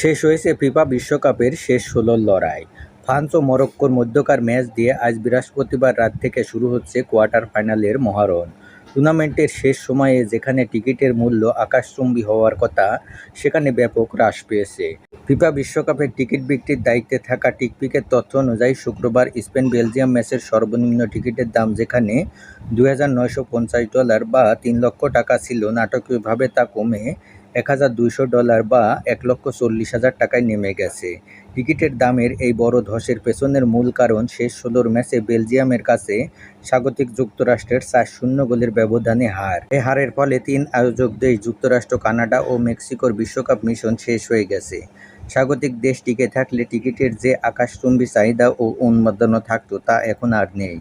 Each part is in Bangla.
শেষ হয়েছে ফিফা বিশ্বকাপের শেষ ১৬ লড়াই। ফ্রান্স ও মরক্কোর মধ্যকার ম্যাচ দিয়ে আজ বৃহস্পতিবার রাত থেকে শুরু হচ্ছে কোয়ার্টার ফাইনালের মহারণ। টুর্নামেন্টের শেষ সময়ে যেখানে টিকিটের মূল্য আকাশচুম্বী হওয়ার কথা, সেখানে ব্যাপক হ্রাস পেয়েছে। ফিফা বিশ্বকাপের টিকিট বিক্রির দায়িত্বে থাকা টিকপিকের তথ্য অনুযায়ী শুক্রবার স্পেন-বেলজিয়াম ম্যাচের সর্বনিম্ন টিকিটের দাম যেখানে $২,৯৫০ বা $৩,০০,০০০ ছিল, নাটকীয়ভাবে তা কমে $১,২০০ বা $১,৪০,০০০ নেমে গেছে। টিকিটের দামের এই বড় ধসের পেছনের মূল কারণ শেষ ১৬ ম্যাচে বেলজিয়ামের কাছে স্বাগতিক যুক্তরাষ্ট্রের ৪-০ গোলের ব্যবধানে হার। এ হারের ফলে ৩ আয়োজক দেশ যুক্তরাষ্ট্র, কানাডা ও মেক্সিকোর বিশ্বকাপ মিশন শেষ হয়ে গেছে। স্বাগতিক দেশ টিকে থাকলে টিকিটের যে আকাশচুম্বী চাহিদা ও উন্মাদনা থাকত, তা এখন আর নেই।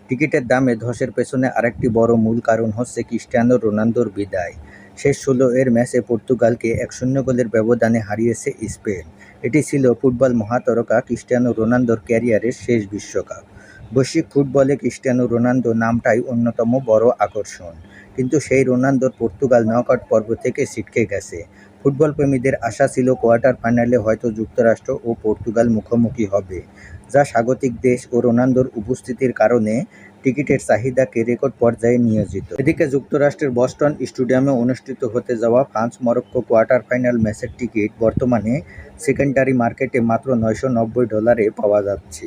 টিকিটের দামে ধসের পেছনে আরেকটি বড় মূল কারণ হচ্ছে ক্রিস্টিয়ানো রোনালদোর বিদায়। শেষ ১৬ ম্যাচে পর্তুগালকে ১-০ গোলের ব্যবধানে হারিয়েছে স্পেন। এটি ছিল ফুটবল মহাতারকা ক্রিস্টিয়ানো রোনালদোর ক্যারিয়ারের শেষ বিশ্বকাপ। বৈশ্বিক ফুটবলে ক্রিস্টিয়ানো রোনালদো নামটাই অন্যতম বড় আকর্ষণ। কিন্তু সেই রোনালদোর পর্তুগাল নকআউট পর্ব থেকে ছিটকে গেছে। ফুটবল প্রেমীদের আশা ছিল কোয়ার্টার ফাইনালে হয়তো যুক্তরাষ্ট্র ও পর্তুগাল মুখোমুখি হবে, যা স্বাগতিক দেশ ও রোনালদোর উপস্থিতির কারণে টিকিটের চাহিদাকে রেকর্ড পর্যায়ে নিয়ে যেত। এদিকে যুক্তরাষ্ট্রের বস্টন স্টেডিয়ামে অনুষ্ঠিত হতে যাওয়া ফ্রান্স-মরক্কো কোয়ার্টার ফাইনাল ম্যাচের টিকিট বর্তমানে সেকেন্ডারি মার্কেটে মাত্র $৯৯০ পাওয়া যাচ্ছে।